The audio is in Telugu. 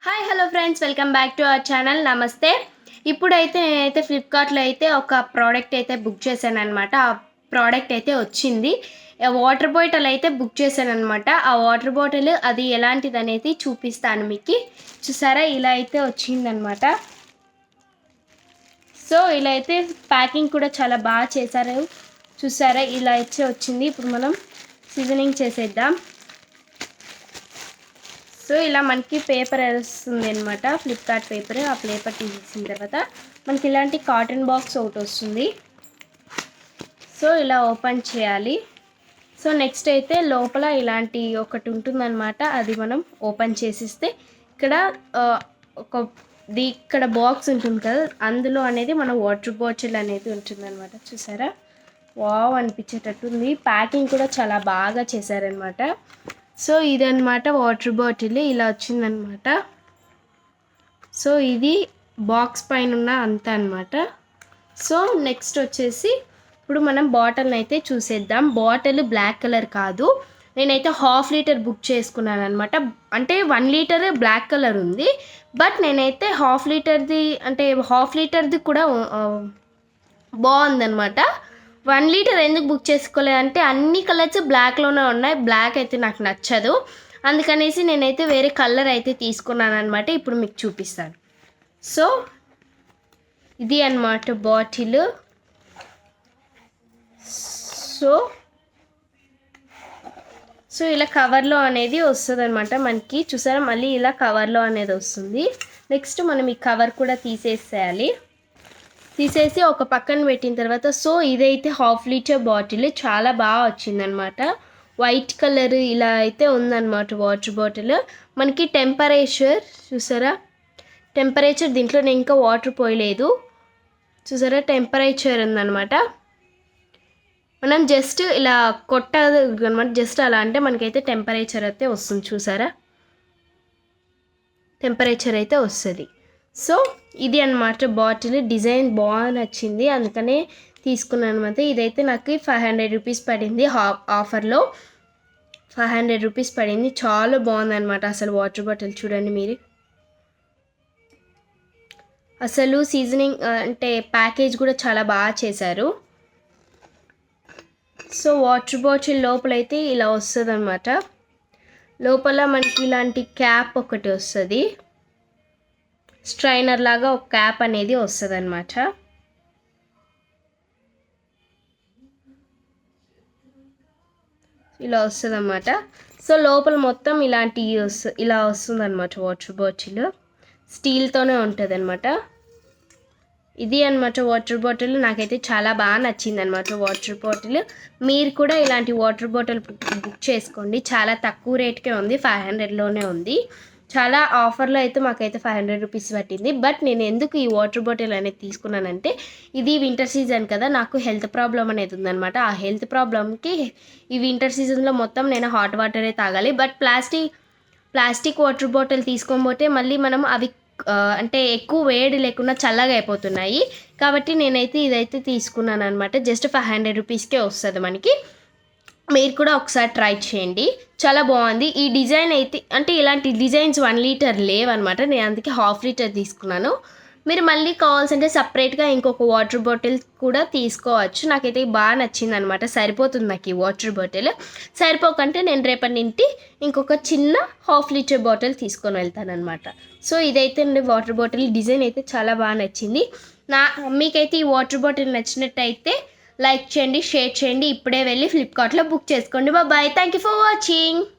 Hi hello friends, welcome back to our channel. నమస్తే. ఇప్పుడైతే నేనైతే ఫ్లిప్కార్ట్లో అయితే ఒక ప్రోడక్ట్ అయితే బుక్ చేశాను అనమాట. ఆ ప్రోడక్ట్ అయితే వచ్చింది. వాటర్ బాటిల్ అయితే బుక్ చేశాను అనమాట. ఆ వాటర్ బాటిల్ అది ఎలాంటిది అనేది చూపిస్తాను మీకు. చూసారా, ఇలా అయితే వచ్చిందనమాట. సో ఇలా అయితే ప్యాకింగ్ కూడా చాలా బాగా చేశారు. చూసారా, ఇలా అయితే వచ్చింది. ఇప్పుడు మనం సీజనింగ్ చేసేద్దాం. సో ఇలా మనకి పేపర్ వస్తుంది అనమాట, ఫ్లిప్కార్ట్ పేపర్. ఆ పేపర్ తీసేసిన తర్వాత మనకి ఇలాంటి కాటన్ బాక్స్ ఒకటి వస్తుంది. సో ఇలా ఓపెన్ చేయాలి. సో నెక్స్ట్ అయితే లోపల ఇలాంటి ఒకటి ఉంటుందన్నమాట. అది మనం ఓపెన్ చేసిస్తే ఇక్కడ ఇక్కడ బాక్స్ ఉంటుంది కదా, అందులో అనేది మన వాటర్ బాటిల్ అనేది ఉంటుందన్నమాట. చూసారా, వావ్ అనిపించేటట్టుంది. ప్యాకింగ్ కూడా చాలా బాగా చేశారనమాట. సో ఇదన్నమాట వాటర్ బాటిల్, ఇలా వచ్చిందనమాట. సో ఇది బాక్స్ పైన ఉన్న అంతా అనమాట. సో నెక్స్ట్ వచ్చేసి ఇప్పుడు మనం బాటిల్ని అయితే చూసేద్దాం. బాటిల్ బ్లాక్ కలర్ కాదు, నేనైతే 1/2 లీటర్ బుక్ చేసుకున్నాను అనమాట. అంటే 1 లీటర్ బ్లాక్ కలర్ ఉంది, బట్ నేనైతే 1/2 లీటర్ది, అంటే 1/2 లీటర్ది కూడా బాగుందనమాట. 1 లీటర్ ఎందుకు బుక్ చేసుకోలేదంటే అన్ని కలర్స్ బ్లాక్లోనే ఉన్నాయి. బ్లాక్ అయితే నాకు నచ్చదు, అందుకనేసి నేనైతే వేరే కలర్ అయితే తీసుకున్నాను అనమాట. ఇప్పుడు మీకు చూపిస్తాను. సో ఇది అన్నమాట బాటిల్. సో ఇలా కవర్లో అనేది వస్తుంది అనమాట మనకి. చూసారా, మళ్ళీ ఇలా కవర్లో అనేది వస్తుంది. నెక్స్ట్ మనం ఈ కవర్ కూడా తీసేసేయాలి. తీసేసి ఒక పక్కన పెట్టిన తర్వాత, సో ఇదైతే 1/2 లీటర్ బాటిల్ చాలా బాగా వచ్చిందనమాట. వైట్ కలర్ ఇలా అయితే ఉందన్నమాట వాటర్ బాటిల్. మనకి టెంపరేచర్ చూసారా, టెంపరేచర్ దీంట్లో నేను ఇంకా వాటర్ పోయలేదు. చూసారా, టెంపరేచర్ ఉందన్నమాట. మనం జస్ట్ ఇలా కొట్టదు అనమాట, జస్ట్ అలా అంటే మనకైతే టెంపరేచర్ అయితే వస్తుంది. చూసారా, టెంపరేచర్ అయితే వస్తుంది. సో ఇది అన్నమాట బాటిల్. డిజైన్ బాగా నచ్చింది, అందుకనే తీసుకున్నాను అనమాట. ఇదైతే నాకు 500 రూపీస్ పడింది. ఆఫర్లో 500 రూపీస్ పడింది. చాలా బాగుందన్నమాట అసలు వాటర్ బాటిల్. చూడండి మీరు, అసలు సీజనింగ్ అంటే ప్యాకేజ్ కూడా చాలా బాగా చేశారు. సో వాటర్ బాటిల్ లోపలైతే ఇలా వస్తుంది అనమాట. లోపల మనకి ఇలాంటి క్యాప్ ఒకటి వస్తుంది, స్ట్రైనర్ లాగా ఒక క్యాప్ అనేది వస్తుంది అనమాట. ఇలా వస్తుంది అన్నమాట. సో లోపల మొత్తం ఇలాంటి ఇలా వస్తుంది అనమాట వాటర్ బాటిల్. స్టీల్తోనే ఉంటుంది అనమాట. ఇది అనమాట వాటర్ బాటిల్. నాకైతే చాలా బాగా నచ్చింది అనమాట వాటర్ బాటిల్. మీరు కూడా ఇలాంటి వాటర్ బాటిల్ బుక్ చేసుకోండి. చాలా తక్కువ రేట్కే ఉంది, 500లోనే ఉంది. చాలా ఆఫర్లో అయితే మాకైతే 500 రూపీస్ పట్టింది. బట్ నేను ఎందుకు ఈ వాటర్ బాటిల్ అనేది తీసుకున్నానంటే, ఇది వింటర్ సీజన్ కదా, నాకు హెల్త్ ప్రాబ్లం అనేది ఉందన్నమాట. ఆ హెల్త్ ప్రాబ్లమ్కి ఈ వింటర్ సీజన్లో మొత్తం నేను హాట్ వాటరే తాగాలి. బట్ ప్లాస్టిక్ వాటర్ బాటిల్ తీసుకోకపోతే మళ్ళీ మనం అవి అంటే ఎక్కువ వేడి లేకుండా చల్లగా అయిపోతున్నాయి. కాబట్టి నేనైతే ఇదైతే తీసుకున్నాను అనమాట. జస్ట్ 500 రూపీస్కే వస్తుంది మనకి. మీరు కూడా ఒకసారి ట్రై చేయండి, చాలా బాగుంది. ఈ డిజైన్ అయితే అంటే ఇలాంటి డిజైన్స్ 1 లీటర్ లేవన్నమాట. నేను అందుకే 1/2 లీటర్ తీసుకున్నాను. మీరు మళ్ళీ కావాల్సింటే సపరేట్గా ఇంకొక వాటర్ బాటిల్ కూడా తీసుకోవచ్చు. నాకైతే బాగా నచ్చింది అనమాట. సరిపోతుంది నాకు ఈ వాటర్ బాటిల్. సరిపోకంటే నేను రేపటి నుండి ఇంకొక చిన్న 1/2 లీటర్ బాటిల్ తీసుకొని వెళ్తాను అనమాట. సో ఇదైతే వాటర్ బాటిల్ డిజైన్ అయితే చాలా బాగా నచ్చింది. మీకైతే ఈ వాటర్ బాటిల్ నచ్చినట్టయితే లైక్ చేయండి, షేర్ చేయండి. ఇప్పుడే వెళ్ళి ఫ్లిప్కార్ట్లో బుక్ చేసుకోండి. Bye, thank you for watching.